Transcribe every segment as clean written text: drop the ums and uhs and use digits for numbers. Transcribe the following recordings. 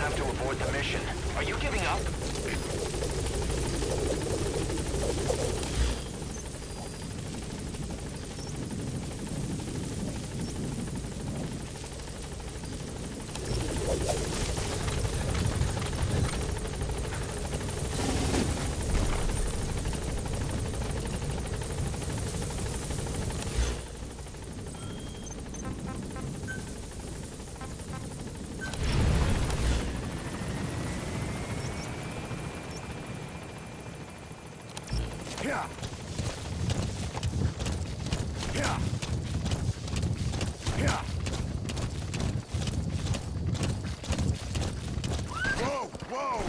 have to abort the mission. Are you giving up? Yeah. Yeah. Yeah. Whoa, whoa.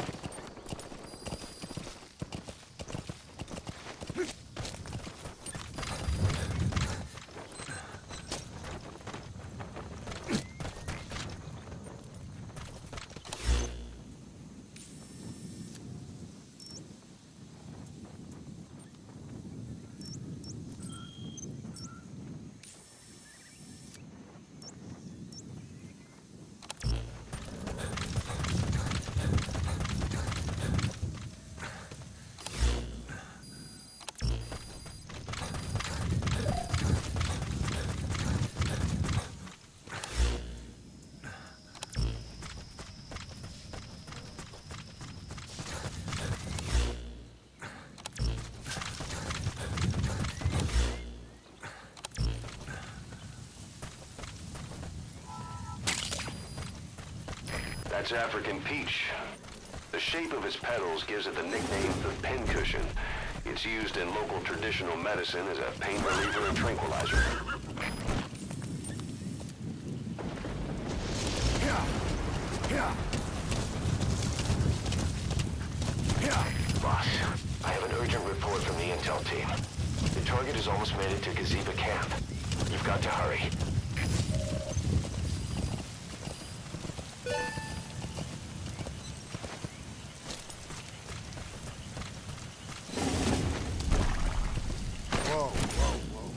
That's African peach. The shape of its petals gives it the nickname the pincushion. It's used in local traditional medicine as a pain reliever and tranquilizer. Yeah. Yeah. Yeah. Boss, I have an urgent report from the intel team. The target has almost made it to Gaziba camp. You've got to hurry. Whoa, whoa, whoa.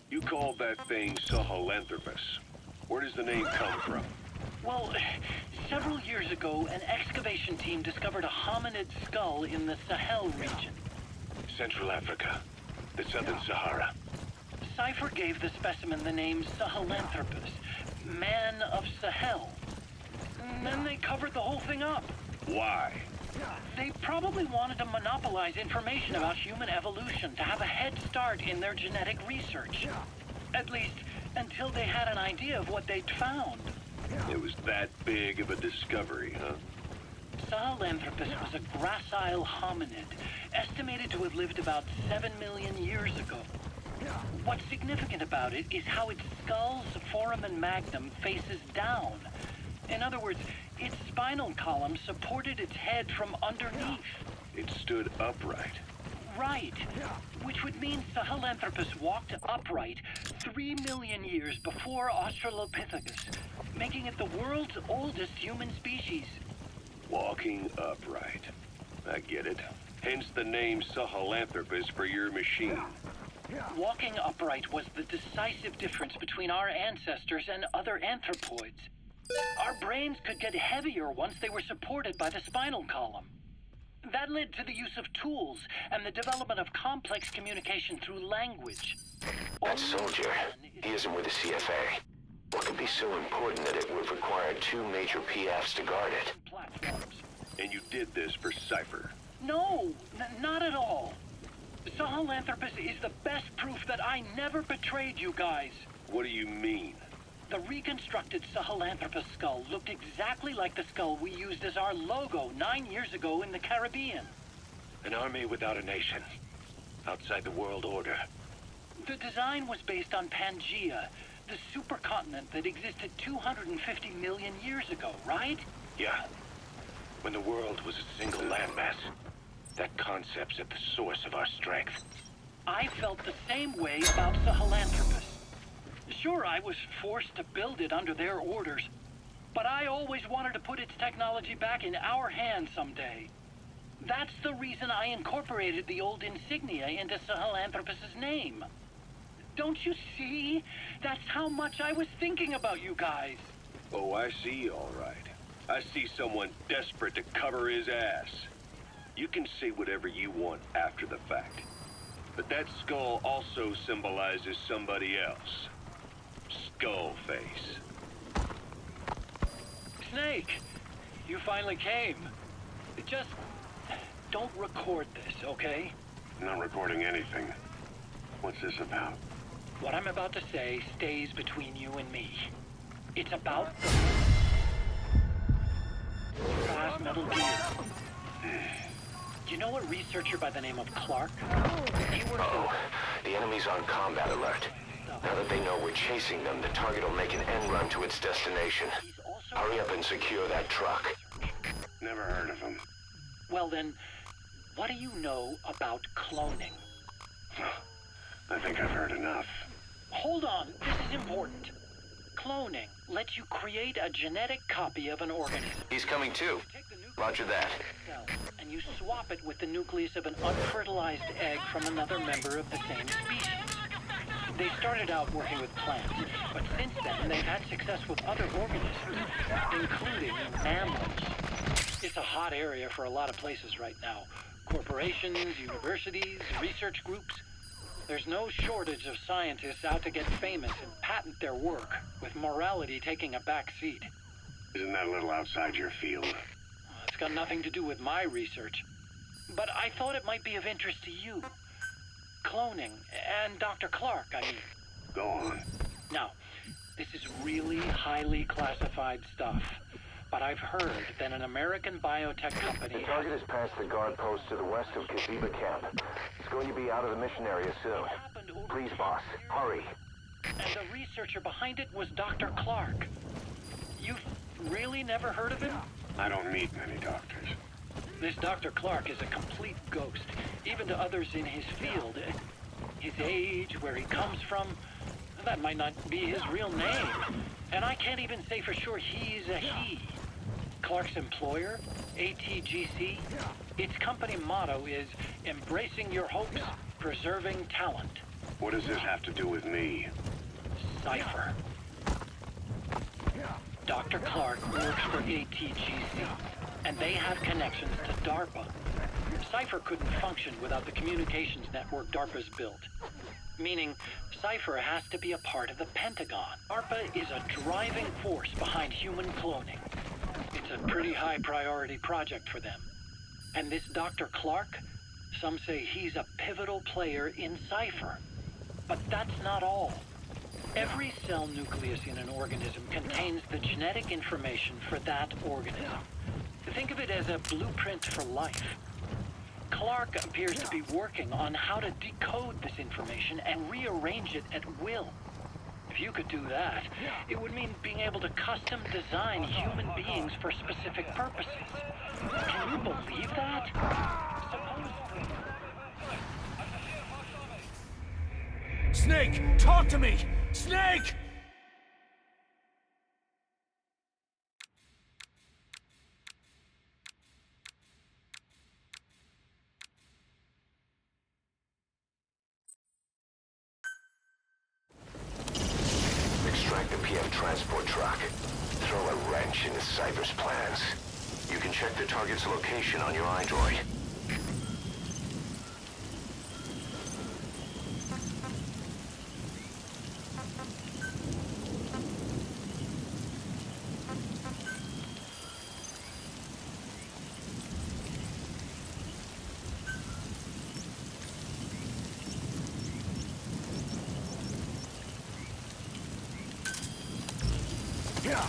You called that thing Sahelanthropus. Where does the name come from? Well, several years ago, an excavation team discovered a hominid skull in the Sahel region. Central Africa, the Southern Sahara. Cypher gave the specimen the name Sahelanthropus, Man of Sahel. And then they covered the whole thing up. Why? They probably wanted to monopolize information about human evolution to have a head start in their genetic research. At least, until they had an idea of what they'd found. It was that big of a discovery, huh? Sahelanthropus was a gracile hominid, estimated to have lived about 7 million years ago. What's significant about it is how its skull's foramen magnum faces down. In other words, its spinal column supported its head from underneath. It stood upright. Right. Which would mean Sahelanthropus walked upright 3 million years before Australopithecus, making it the world's oldest human species. Walking upright. I get it. Hence the name Sahelanthropus for your machine. Walking upright was the decisive difference between our ancestors and other anthropoids. Our brains could get heavier once they were supported by the spinal column. That led to the use of tools and the development of complex communication through language. That soldier, he isn't with the CFA. What could be so important that it would require 2 major PFs to guard it? Platforms. And you did this for Cypher. No, not at all. Sahelanthropus is the best proof that I never betrayed you guys. What do you mean? The reconstructed Sahelanthropus skull looked exactly like the skull we used as our logo 9 years ago in the Caribbean. An army without a nation. Outside the world order. The design was based on Pangaea, the supercontinent that existed 250 million years ago, right? Yeah. When the world was a single landmass. That concept's at the source of our strength. I felt the same way about Sahelanthropus. Sure, I was forced to build it under their orders, but I always wanted to put its technology back in our hands someday. That's the reason I incorporated the old insignia into Sahelanthropus's name. Don't you see? That's how much I was thinking about you guys. Oh, I see, all right. I see someone desperate to cover his ass. You can say whatever you want after the fact. But that skull also symbolizes somebody else. Skullface. Snake, you finally came. Just don't record this, okay? I'm not recording anything. What's this about? What I'm about to say stays between you and me. It's about the brass metal gear. You know a researcher by the name of Clark? He works The enemy's on combat alert. Now that they know we're chasing them, the target will make an end run to its destination. Hurry up and secure that truck. Never heard of him. Well then, what do you know about cloning? I think I've heard enough. Hold on, this is important. Cloning lets you create a genetic copy of an organism. He's coming too. Take the nucleus Roger that. cell and you swap it with the nucleus of an unfertilized egg from another member of the same species. They started out working with plants, but since then they've had success with other organisms, including mammals. It's a hot area for a lot of places right now. Corporations, universities, research groups. There's no shortage of scientists out to get famous and patent their work, with morality taking a back seat. Isn't that a little outside your field? It's got nothing to do with my research, but I thought it might be of interest to you. Cloning, and Dr. Clark, I mean. Go on. Now, this is really highly classified stuff, but I've heard that an American biotech company... The target is past the guard post to the west of Kaziba camp. It's going to be out of the mission area soon. Please, boss, hurry. And the researcher behind it was Dr. Clark. You've really never heard of him? I don't meet many doctors. This Dr. Clark is a complete ghost, even to others in his field. His age, where he comes from, that might not be his real name. And I can't even say for sure he's a he. Clark's employer, ATGC, its company motto is embracing your hopes, preserving talent. What does this have to do with me? Cypher. Dr. Clark works for ATGC, and they have connections to DARPA. Cypher couldn't function without the communications network DARPA's built. Meaning, Cypher has to be a part of the Pentagon. DARPA is a driving force behind human cloning. It's a pretty high priority project for them. And this Dr. Clark, some say he's a pivotal player in Cypher. But that's not all. Every cell nucleus in an organism contains the genetic information for that organism. Think of it as a blueprint for life. Clark appears to be working on how to decode this information and rearrange it at will. If you could do that, it would mean being able to custom design human beings for specific purposes. Can you believe that? Snake, talk to me! Snake! Extract the PM transport truck. Throw a wrench into Cypher's plans. You can check the target's location on your iDroid. Yeah!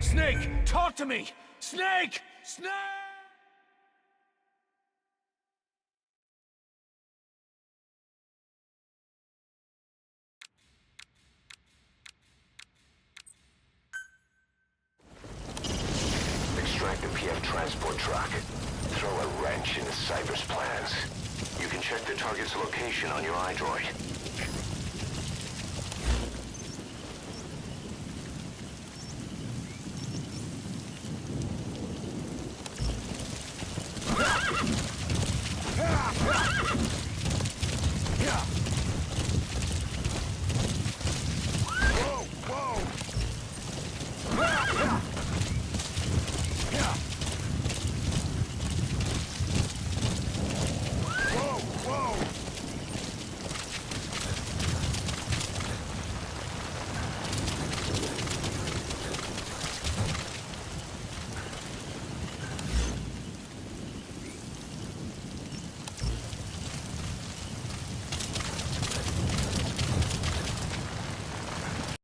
Snake, talk to me! Snake! Snake! Extract the PF transport truck. Throw a wrench into Cyber's plans. You can check the target's location on your iDroid. Ah!